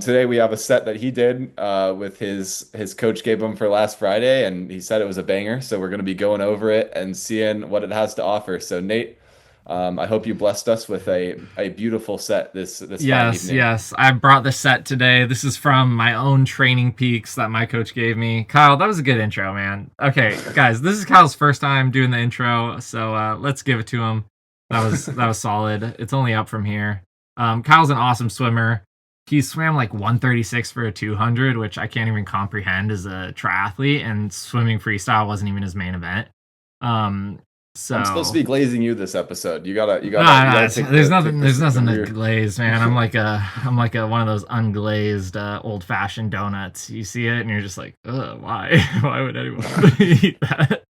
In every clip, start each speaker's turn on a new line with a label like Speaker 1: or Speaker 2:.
Speaker 1: today we have a set that he did with his coach gave him for last Friday, and he said it was a banger. So we're going to be going over it and seeing what it has to offer. So Nate, I hope you blessed us with a beautiful set this fine
Speaker 2: Yes,
Speaker 1: evening.
Speaker 2: yes. I brought the set today. This is from my own training peaks that my coach gave me. Kyle, that was a good intro, man. Okay, guys, this is Kyle's first time doing the intro, so let's give it to him. That was solid. It's only up from here. Kyle's an awesome swimmer. He swam like 136 for a 200, which I can't even comprehend as a triathlete, and swimming freestyle wasn't even his main event. Um,
Speaker 1: I'm supposed to
Speaker 2: so
Speaker 1: be glazing you this episode.
Speaker 2: no,
Speaker 1: You
Speaker 2: no,
Speaker 1: gotta take
Speaker 2: there's
Speaker 1: this
Speaker 2: nothing
Speaker 1: over
Speaker 2: to
Speaker 1: your.
Speaker 2: glaze, man. I'm like a one of those unglazed old fashioned donuts. You see it and you're just like, ugh, why? Why would anyone eat that?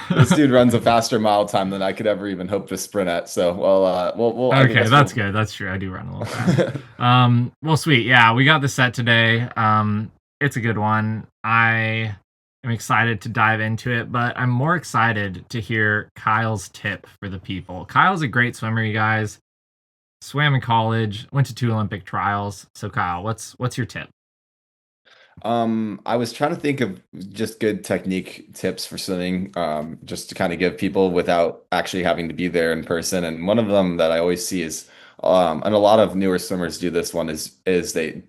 Speaker 1: This dude runs a faster mile time than I could ever even hope to sprint at. So, I
Speaker 2: Okay,
Speaker 1: guess
Speaker 2: that's
Speaker 1: we'll.
Speaker 2: good. That's true. I do run a little fast. Well, sweet. Yeah, we got the set today. It's a good one. I am excited to dive into it, but I'm more excited to hear Kyle's tip for the people. Kyle's a great swimmer, you guys. Swam in college, went to 2 Olympic trials. So Kyle, what's your tip?
Speaker 1: I was trying to think of just good technique tips for swimming, just to kind of give people without actually having to be there in person. And one of them that I always see is, and a lot of newer swimmers do this one is they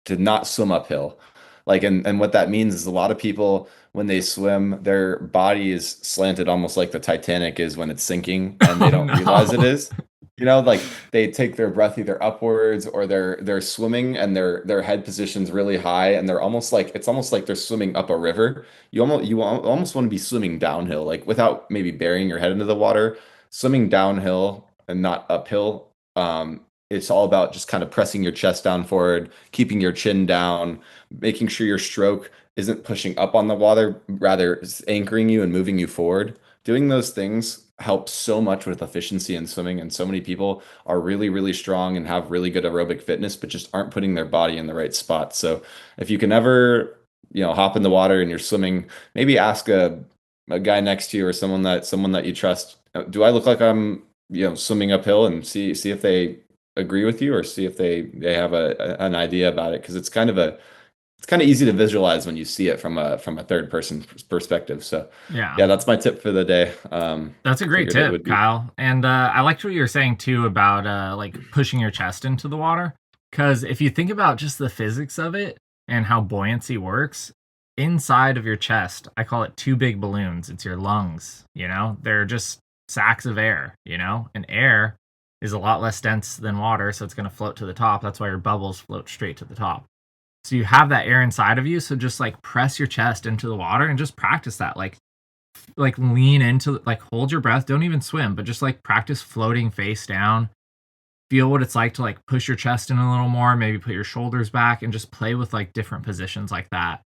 Speaker 1: did not swim uphill. Like, and what that means is a lot of people when they swim, their body is slanted almost like the Titanic is when it's sinking, and they
Speaker 2: Oh
Speaker 1: don't realize it
Speaker 2: no.
Speaker 1: is. Like they take their breath either upwards or they're swimming and their head position's really high and they're almost like it's almost like they're swimming up a river. You almost want to be swimming downhill, like without maybe burying your head into the water, swimming downhill and not uphill. It's all about just kind of pressing your chest down forward, keeping your chin down, making sure your stroke isn't pushing up on the water, rather it's anchoring you and moving you forward. Doing those things helps so much with efficiency in swimming, and so many people are really, really strong and have really good aerobic fitness, but just aren't putting their body in the right spot. So if you can ever, hop in the water and you're swimming, maybe ask a guy next to you or someone that you trust, do I look like I'm, swimming uphill and see if they agree with you or see if they have an idea about it because it's kind of easy to visualize when you see it from a third person perspective. So
Speaker 2: Yeah.
Speaker 1: yeah, that's my tip for the day.
Speaker 2: That's a great
Speaker 1: Figured it
Speaker 2: tip,
Speaker 1: would be.
Speaker 2: Kyle. And I liked what you were saying too about like pushing your chest into the water. Because if you think about just the physics of it and how buoyancy works, inside of your chest, I call it two big balloons. It's your lungs, They're just sacks of air, And air is a lot less dense than water, so it's going to float to the top. That's why your bubbles float straight to the top. So you have that air inside of you, so just like press your chest into the water and just practice that. Like lean into, like, hold your breath, don't even swim, but just like practice floating face down. Feel what it's like to like push your chest in a little more, maybe put your shoulders back and just play with like different positions like that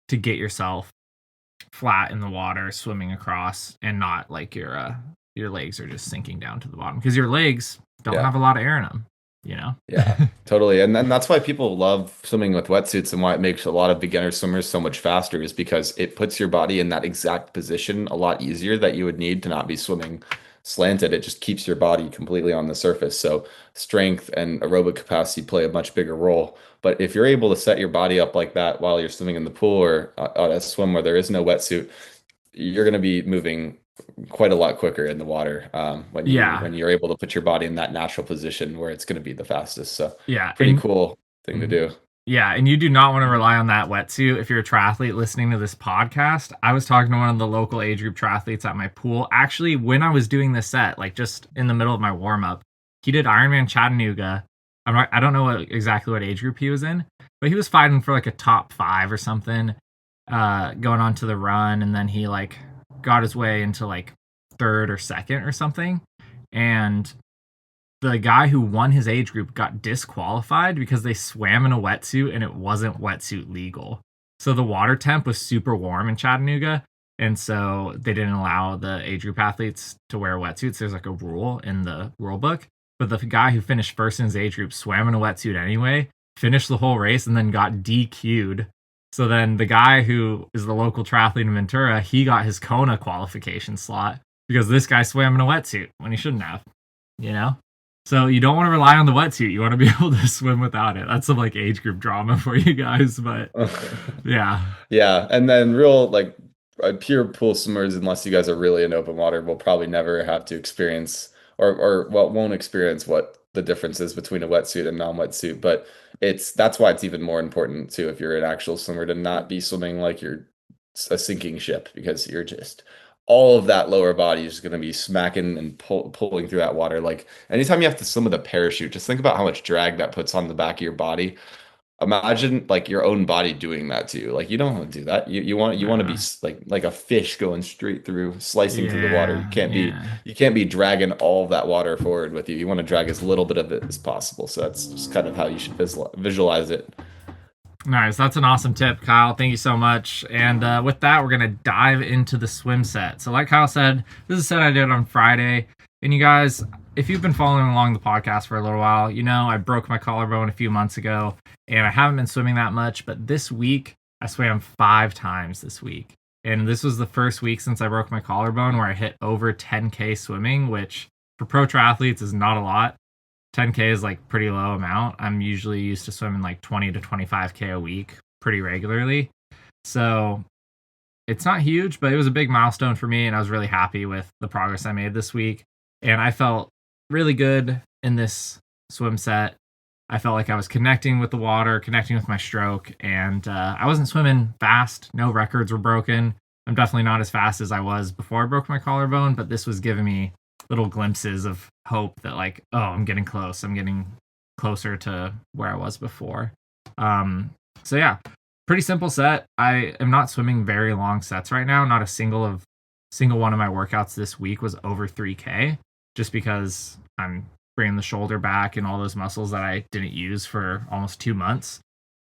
Speaker 2: to get yourself flat in the water swimming across and not like your legs are just sinking down to the bottom because your legs don't
Speaker 1: Yeah.
Speaker 2: have a lot of air in them.
Speaker 1: Yeah, totally. And then that's why people love swimming with wetsuits and why it makes a lot of beginner swimmers so much faster is because it puts your body in that exact position a lot easier that you would need to not be swimming slanted. It just keeps your body completely on the surface. So strength and aerobic capacity play a much bigger role. But if you're able to set your body up like that while you're swimming in the pool or on a swim where there is no wetsuit, you're going to be moving quite a lot quicker in the water when you
Speaker 2: Yeah.
Speaker 1: when you're able to put your body in that natural position where it's going to be the fastest. So
Speaker 2: Yeah.
Speaker 1: pretty cool thing to do.
Speaker 2: Yeah, and you do not want to rely on that wetsuit if you're a triathlete listening to this podcast. I was talking to one of the local age group triathletes at my pool. Actually, when I was doing this set, like just in the middle of my warm up, he did Ironman Chattanooga. I don't know exactly what age group he was in, but he was fighting for like a top 5 or something, going on to the run, and then he like got his way into like third or second or something, and the guy who won his age group got disqualified because they swam in a wetsuit and it wasn't wetsuit legal. So the water temp was super warm in Chattanooga. And so they didn't allow the age group athletes to wear wetsuits. There's like a rule in the rule book. But the guy who finished first in his age group swam in a wetsuit anyway, finished the whole race, and then got DQ'd. So then the guy who is the local triathlete in Ventura, he got his Kona qualification slot because this guy swam in a wetsuit when he shouldn't have, you know? So you don't want to rely on the wetsuit. You want to be able to swim without it. That's some like age group drama for you guys, but yeah.
Speaker 1: Yeah, and then real like pure pool swimmers, unless you guys are really in open water, will probably never have to experience or well won't experience what the difference is between a wetsuit and non-wetsuit. But that's why it's even more important too if you're an actual swimmer to not be swimming like you're a sinking ship because you're just all of that lower body is going to be smacking and pulling through that water. Like anytime you have to swim with a parachute, just think about how much drag that puts on the back of your body. Imagine like your own body doing that to you. Like you don't want to do that. You want to be
Speaker 2: Uh,
Speaker 1: like a fish going straight through, slicing through the water.
Speaker 2: yeah. Yeah.
Speaker 1: You can't be dragging all of that water forward with you. You want to drag as little bit of it as possible. So that's just kind of how you should visualize it.
Speaker 2: Nice. That's an awesome tip, Kyle. Thank you so much. And with that, we're going to dive into the swim set. So, like Kyle said, this is a set I did on Friday. And you guys, if you've been following along the podcast for a little while, you know I broke my collarbone a few months ago and I haven't been swimming that much. But this week, I swam 5 times this week. And this was the first week since I broke my collarbone where I hit over 10K swimming, which for pro triathletes is not a lot. 10K is like pretty low amount. I'm usually used to swimming like 20 to 25K a week pretty regularly. So it's not huge, but it was a big milestone for me. And I was really happy with the progress I made this week. And I felt really good in this swim set. I felt like I was connecting with the water, connecting with my stroke, and I wasn't swimming fast. No records were broken. I'm definitely not as fast as I was before I broke my collarbone, but this was giving me little glimpses of hope that like, oh, I'm getting close. I'm getting closer to where I was before. So yeah, pretty simple set. I am not swimming very long sets right now. Not a single one of my workouts this week was over 3K, just because I'm bringing the shoulder back and all those muscles that I didn't use for almost 2 months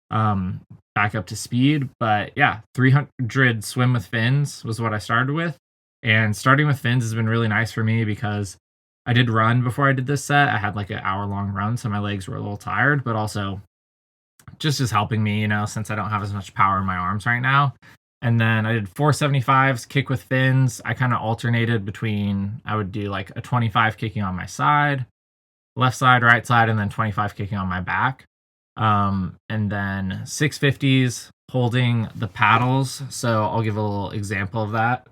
Speaker 2: back up to speed. But yeah, 300 swim with fins was what I started with. And starting with fins has been really nice for me because I did run before I did this set. I had like an hour long run, so my legs were a little tired, but also just is helping me, you know, since I don't have as much power in my arms right now. And then I did 475s kick with fins. I kind of alternated between, I would do like a 25 kicking on my side, left side, right side, and then 25 kicking on my back. And then 650s holding the paddles. So I'll give a little example of that.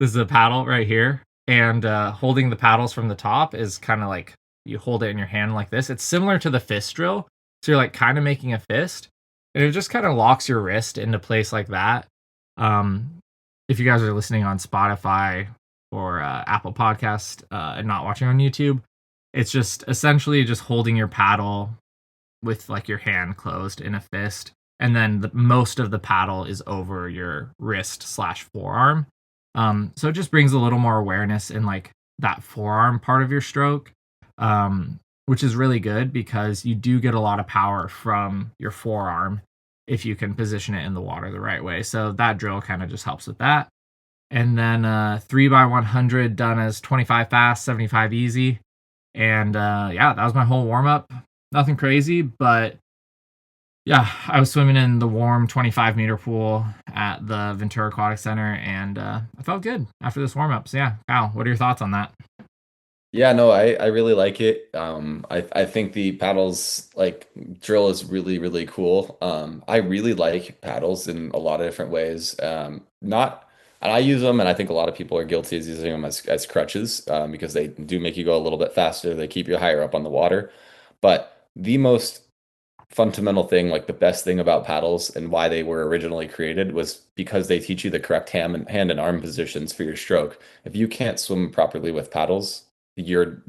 Speaker 2: This is a paddle right here. And holding the paddles from the top is kind of like you hold it in your hand like this. It's similar to the fist drill. So you're like kind of making a fist. And it just kind of locks your wrist into place like that. If you guys are listening on Spotify or Apple Podcast and not watching on YouTube, it's just essentially just holding your paddle with like your hand closed in a fist, and then most of the paddle is over your wrist slash forearm. So it just brings a little more awareness in like that forearm part of your stroke, which is really good because you do get a lot of power from your forearm if you can position it in the water the right way. So that drill kind of just helps with that. And then 3x100 done as 25 fast, 75 easy. And yeah, that was my whole warm up. Nothing crazy, but yeah, I was swimming in the warm 25-meter pool at the Ventura Aquatic Center, and I felt good after this warm up. So yeah, Kyle, what are your thoughts on that?
Speaker 1: Yeah, no, I really like it. I think the paddles like drill is really, really cool. I really like paddles in a lot of different ways. Not, and I use them, and I think a lot of people are guilty of using them as crutches because they do make you go a little bit faster. They keep you higher up on the water. But the most fundamental thing, like the best thing about paddles and why they were originally created was because they teach you the correct hand and arm positions for your stroke. If you can't swim properly with paddles, your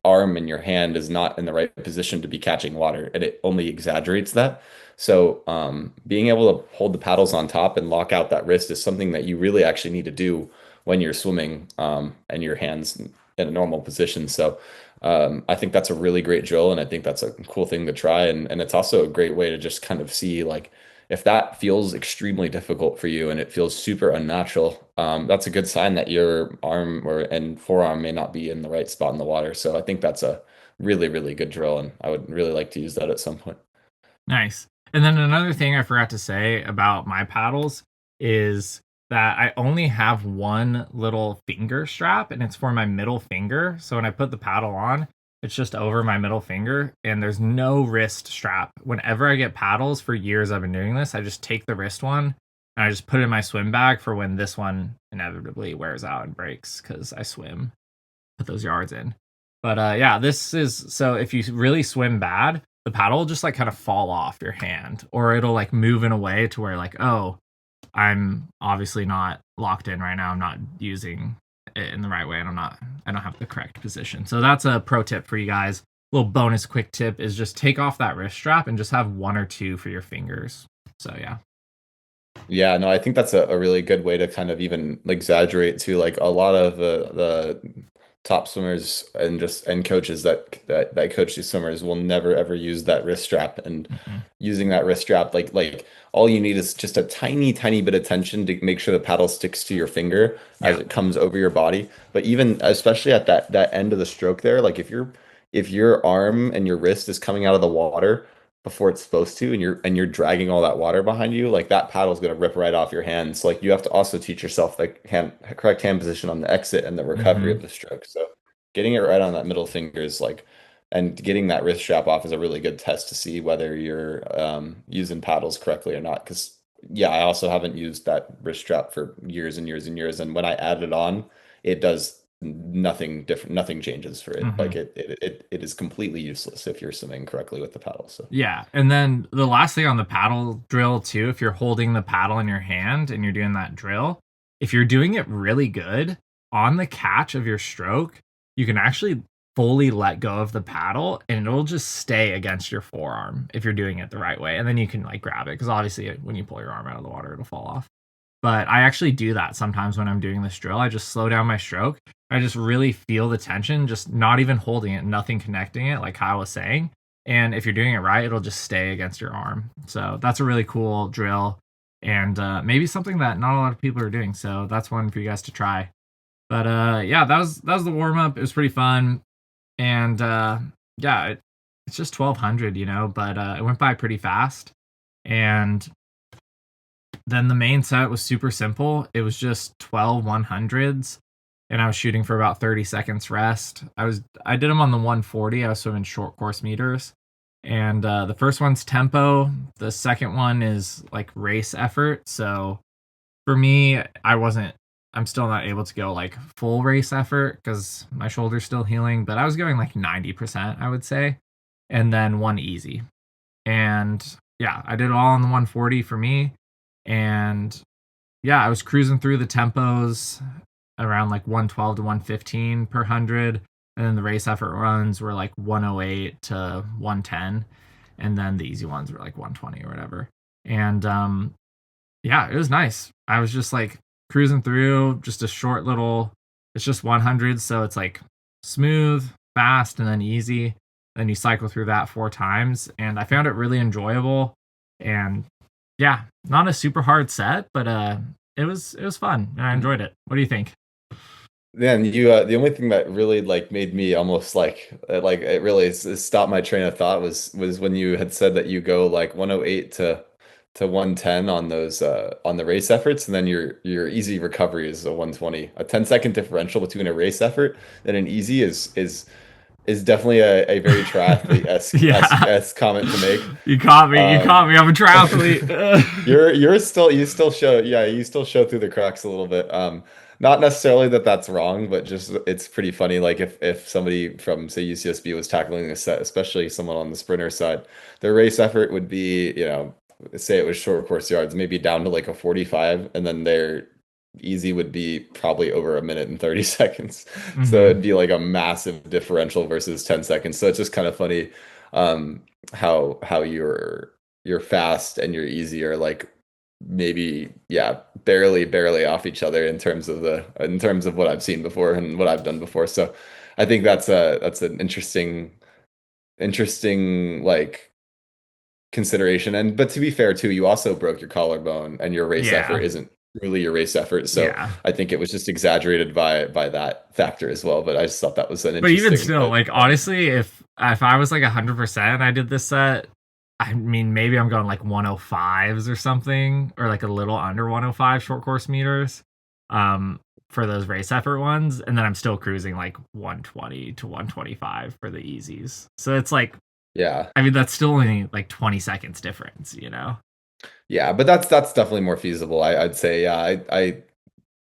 Speaker 1: arm and your hand is not in the right position to be catching water, and it only exaggerates that. So, being able to hold the paddles on top and lock out that wrist is something that you really actually need to do when you're swimming, and your hands in a normal position. So, I think that's a really great drill, and I think that's a cool thing to try. And it's also a great way to just kind of see like if that feels extremely difficult for you and it feels super unnatural, that's a good sign that your arm or and forearm may not be in the right spot in the water. So I think that's a really, really good drill, and I would really like to use that at some point.
Speaker 2: Nice. And then another thing I forgot to say about my paddles is that I only have one little finger strap and it's for my middle finger. So when I put the paddle on, It's just over my middle finger, and there's no wrist strap. Whenever I get paddles, for years I've been doing this, I just take the wrist one and I just put it in my swim bag for when this one inevitably wears out and breaks because I swim, put those yards in. But yeah, this is so if you really swim bad, the paddle will just like kind of fall off your hand, or it'll like move in a way to where like, oh, I'm obviously not locked in right now. I'm not using it in the right way, and I don't have the correct position. So that's a pro tip for you guys. Little bonus quick tip is just take off that wrist strap and just have one or two for your fingers. So yeah.
Speaker 1: Yeah, no, I think that's a really good way to kind of even exaggerate to like a lot of the top swimmers and just and coaches that coach these swimmers will never ever use that wrist strap. And
Speaker 2: Mm-hmm.
Speaker 1: using that wrist strap, like all you need is just a tiny bit of tension to make sure the paddle sticks to your finger as
Speaker 2: Yeah.
Speaker 1: it comes over your body. But even especially at that end of the stroke there, like if your arm and your wrist is coming out of the water before it's supposed to, and you're dragging all that water behind you, like that paddle's gonna rip right off your hands. Like you have to also teach yourself the correct hand position on the exit and the recovery
Speaker 2: Mm-hmm.
Speaker 1: of the stroke. So getting it right on that middle finger is like, and getting that wrist strap off is a really good test to see whether you're using paddles correctly or not. Because yeah, I also haven't used that wrist strap for years and years and years, and when I add it on, it does nothing different. Nothing changes for it.
Speaker 2: Mm-hmm.
Speaker 1: Like it is completely useless if you're swimming correctly with the paddle. So.
Speaker 2: Yeah, and then the last thing on the paddle drill too, if you're holding the paddle in your hand and you're doing that drill, if you're doing it really good on the catch of your stroke, you can actually fully let go of the paddle and it'll just stay against your forearm if you're doing it the right way. And then you can like grab it because obviously when you pull your arm out of the water, it'll fall off. But I actually do that sometimes when I'm doing this drill. I just slow down my stroke. I just really feel the tension, just not even holding it, nothing connecting it, like Kyle was saying. And if you're doing it right, it'll just stay against your arm. So that's a really cool drill, and maybe something that not a lot of people are doing. So that's one for you guys to try. But yeah, that was the warm up. It was pretty fun, and yeah, it's just 1200, but it went by pretty fast. And then the main set was super simple. It was just 12 100s, and I was shooting for about 30 seconds rest. I did them on the 140. I was swimming short course meters. And the first one's tempo. The second one is like race effort. So for me, I'm still not able to go like full race effort because my shoulder's still healing, but I was going like 90%, I would say. And then one easy. And yeah, I did it all on the 140 for me. And yeah, I was cruising through the tempos around like 112 to 115 per 100. And then the race effort runs were like 108 to 110. And then the easy ones were like 120 or whatever. And yeah, it was nice. I was just like cruising through just a short little, it's just 100. So it's like smooth, fast, and then easy. Then you cycle through that 4 times. And I found it really enjoyable. And yeah, not a super hard set, but it was fun and I enjoyed it. What do you think?
Speaker 1: Then you the only thing that really like made me almost like it really stopped my train of thought was when you had said that you go like 108 to 110 on those on the race efforts, and then your easy recovery is a 120. A 10-second differential between a race effort and an easy is definitely a very
Speaker 2: Yeah,
Speaker 1: triathlete-esque comment to make.
Speaker 2: you caught me. You
Speaker 1: Um,
Speaker 2: caught me. I'm a triathlete.
Speaker 1: you still show, yeah, you still show through the cracks a little bit. Not necessarily that that's wrong, but just it's pretty funny. Like if somebody from say UCSB was tackling a set, especially someone on the sprinter side, their race effort would be, say it was short course yards, maybe down to like a 45, and then their easy would be probably over a minute and 30 seconds. So
Speaker 2: Hmm.
Speaker 1: it'd be like a massive differential versus 10 seconds. So it's just kind of funny how you're fast and you're easy are like maybe yeah barely off each other in terms of what I've seen before and what I've done before. So I think that's an interesting like consideration. And but to be fair too, you also broke your collarbone and your race effort
Speaker 2: Yeah,
Speaker 1: isn't really your race effort. So
Speaker 2: yeah.
Speaker 1: I think it was just exaggerated by that factor as well. But I just thought that was an
Speaker 2: But even
Speaker 1: interesting
Speaker 2: still, like honestly, if I was like 100%, I did this set. I mean, maybe I'm going like 105s or something, or like a little under 105 short course meters. Um, for those race effort ones, and then I'm still cruising like 120 to 125 for the easies. So it's like,
Speaker 1: Yeah.
Speaker 2: I mean, that's still only like 20 seconds difference, you know?
Speaker 1: Yeah, but that's definitely more feasible. I'd say, yeah,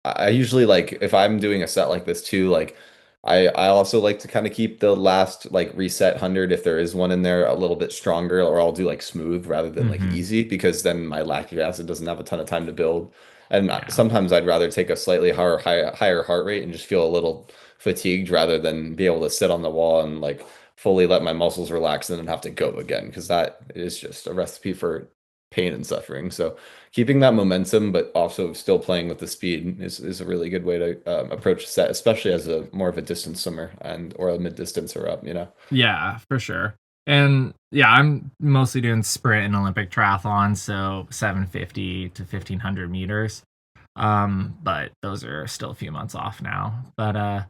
Speaker 1: I usually like if I'm doing a set like this too, like I also like to kind of keep the last like reset 100 if there is one in there a little bit stronger, or I'll do like smooth rather than like
Speaker 2: Mm-hmm.
Speaker 1: easy, because then my lactic acid doesn't have a ton of time to build. And
Speaker 2: Yeah.
Speaker 1: sometimes I'd rather take a slightly higher heart rate and just feel a little fatigued rather than be able to sit on the wall and like fully let my muscles relax and then have to go again, because that is just a recipe for pain and suffering. So keeping that momentum, but also still playing with the speed is a really good way to approach a set, especially as a more of a distance swimmer and or a mid distance or up, you know.
Speaker 2: Yeah, for sure. And yeah, I'm mostly doing sprint and Olympic triathlon, so 750 to 1500 meters. But those are still a few months off now. But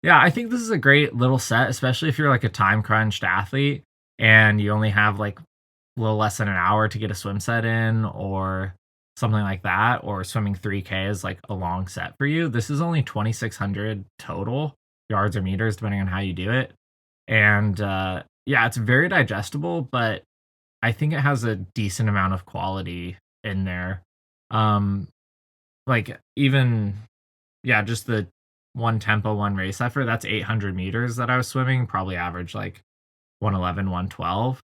Speaker 2: yeah, I think this is a great little set, especially if you're like a time crunched athlete and you only have like a little less than an hour to get a swim set in or something like that, or swimming 3K is like a long set for you. This is only 2,600 total yards or meters, depending on how you do it. And yeah, it's very digestible, but I think it has a decent amount of quality in there. Um, like even yeah, just the one tempo, one race effort. That's 800 meters that I was swimming. Probably average like 111, 112,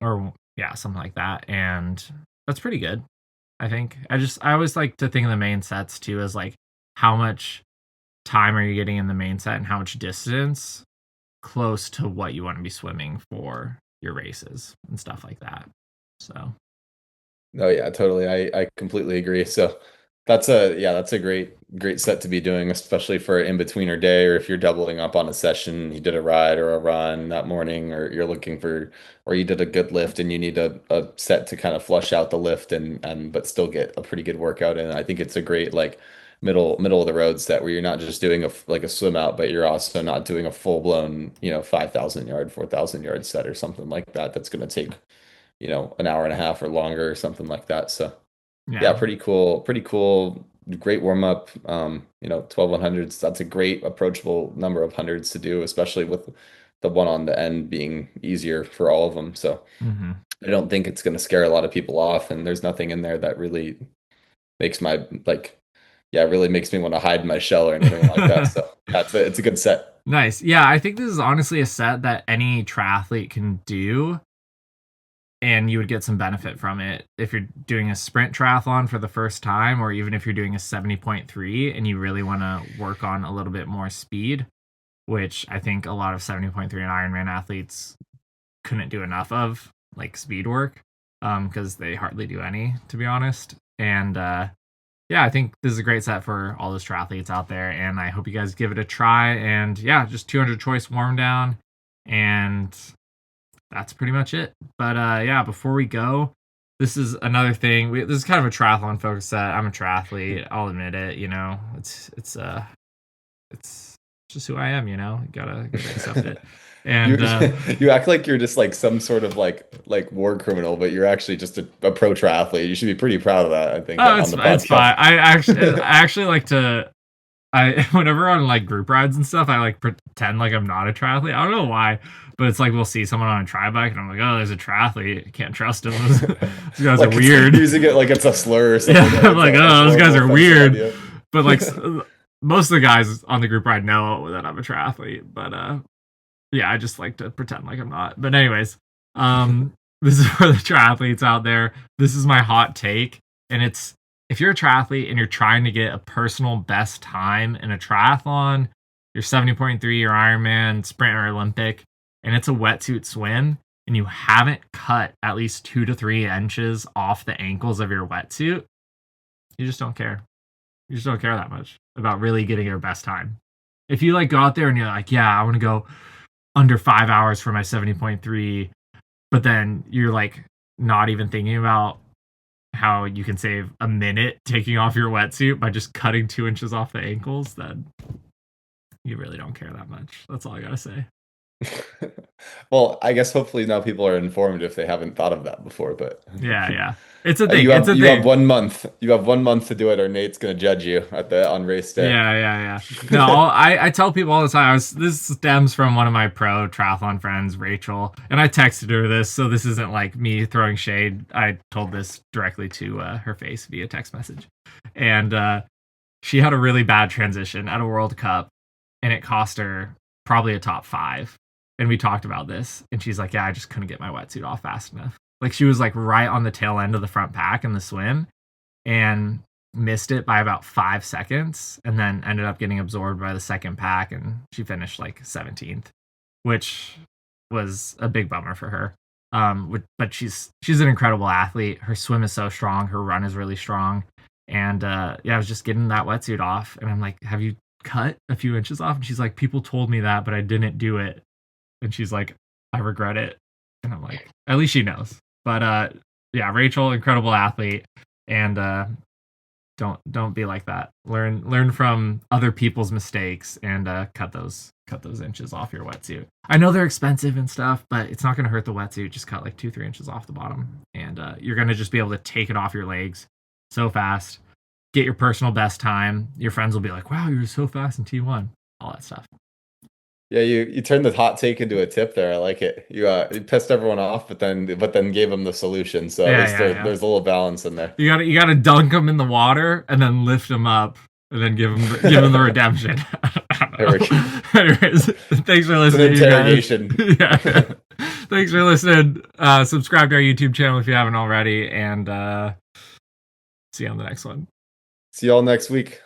Speaker 2: or yeah, something like that. And that's pretty good. I think. I always like to think of the main sets too as like how much time are you getting in the main set and how much distance close to what you want to be swimming for your races and stuff like that. So
Speaker 1: No, yeah, totally. I completely agree. So that's a great set to be doing, especially for an in-betweener day, or if you're doubling up on a session, you did a ride or a run that morning, or you're looking for, or you did a good lift and you need a set to kind of flush out the lift and but still get a pretty good workout in. I think it's a great like middle of the road set where you're not just doing like a swim out, but you're also not doing a full blown, 5,000 yard, 4,000 yard set or something like that. That's going to take an hour and a half or longer or something like that. So yeah,
Speaker 2: yeah.
Speaker 1: pretty cool, great warm up. 12 100s. That's a great approachable number of hundreds to do, especially with the one on the end being easier for all of them. So
Speaker 2: Mm-hmm.
Speaker 1: I don't think it's going to scare a lot of people off, and there's nothing in there that really makes my like, yeah, really makes me want to hide in my shell or anything like that. So yeah, it's a good set.
Speaker 2: Nice. Yeah, I think this is honestly a set that any triathlete can do and you would get some benefit from it if you're doing a sprint triathlon for the first time, or even if you're doing a 70.3 and you really want to work on a little bit more speed, which I think a lot of 70.3 and Ironman athletes couldn't do enough of, like speed work, because they hardly do any, to be honest. And yeah, I think this is a great set for all those triathletes out there, and I hope you guys give it a try. And yeah, just 200 choice warm down, and that's pretty much it. But yeah, before we go, this is another thing. This is kind of a triathlon focused set. I'm a triathlete. I'll admit it. You know, it's just who I am. You know, gotta accept it.
Speaker 1: You
Speaker 2: And
Speaker 1: you act like you're just like some sort of like war criminal, but you're actually just a pro triathlete. You should be pretty proud of that, I think,
Speaker 2: oh,
Speaker 1: on the
Speaker 2: it's fine.
Speaker 1: podcast.
Speaker 2: I actually like to. I whenever on like group rides and stuff, I like pretend like I'm not a triathlete. I don't know why, but it's like we'll see someone on a tri bike, and I'm like, oh, there's a triathlete. I can't trust him. Those guys are
Speaker 1: Like it's
Speaker 2: weird.
Speaker 1: using it like it's a slur or
Speaker 2: Yeah,
Speaker 1: something.
Speaker 2: I'm like,
Speaker 1: It's
Speaker 2: oh, those
Speaker 1: more
Speaker 2: guys are
Speaker 1: offensive
Speaker 2: weird.
Speaker 1: idea.
Speaker 2: But like most of the guys on the group ride know that I'm a triathlete. But yeah, I just like to pretend like I'm not. But anyways, um, this is for the triathletes out there. This is my hot take, and it's if you're a triathlete and you're trying to get a personal best time in a triathlon, your 70.3, your Ironman, sprint, or Olympic, and it's a wetsuit swim, and you haven't cut at least 2 to 3 inches off the ankles of your wetsuit, you just don't care. You just don't care that much about really getting your best time. If you like go out there and you're like, yeah, I want to go under 5 hours for my 70.3, but then you're like not even thinking about how you can save a minute taking off your wetsuit by just cutting 2 inches off the ankles, then you really don't care that much. That's all I gotta say.
Speaker 1: Well, I guess hopefully now people are informed if they haven't thought of that before, but
Speaker 2: Yeah, yeah. It's a thing.
Speaker 1: you
Speaker 2: It's
Speaker 1: have
Speaker 2: a
Speaker 1: you have
Speaker 2: thing.
Speaker 1: 1 month. You have 1 month to do it, or Nate's gonna judge you at the on race day.
Speaker 2: Yeah, yeah, yeah. No, I tell people all the time. This stems from one of my pro triathlon friends, Rachel, and I texted her this, so this isn't like me throwing shade. I told this directly to her face via text message, and she had a really bad transition at a World Cup, and it cost her probably a top five. And we talked about this, and she's like, "Yeah, I just couldn't get my wetsuit off fast enough." Like she was like right on the tail end of the front pack in the swim, and missed it by about 5 seconds and then ended up getting absorbed by the second pack and she finished like 17th, which was a big bummer for her. But she's an incredible athlete. Her swim is so strong, her run is really strong. And yeah, I was just getting that wetsuit off and I'm like, have you cut a few inches off? And she's like, people told me that, but I didn't do it. And she's like, I regret it. And I'm like, at least she knows. But yeah, Rachel, incredible athlete. And don't be like that. Learn from other people's mistakes and cut those inches off your wetsuit. I know they're expensive and stuff, but it's not going to hurt the wetsuit. Just cut like 2-3 inches off the bottom, and you're going to just be able to take it off your legs so fast. Get your personal best time. Your friends will be like, "Wow, you're so fast in T1." All that stuff.
Speaker 1: Yeah, you turned the hot take into a tip there. I like it. You pissed everyone off, but then gave them the solution. So at
Speaker 2: Yeah,
Speaker 1: least
Speaker 2: yeah, yeah.
Speaker 1: there's a little balance in there.
Speaker 2: You gotta dunk them in the water and then lift them up and then give them the redemption. I
Speaker 1: There we
Speaker 2: don't
Speaker 1: go.
Speaker 2: know. Anyways, thanks for
Speaker 1: It's an
Speaker 2: listening, you guys.
Speaker 1: interrogation.
Speaker 2: Yeah. Thanks for listening. Subscribe to our YouTube channel if you haven't already, and see you on the next one.
Speaker 1: See y'all next week.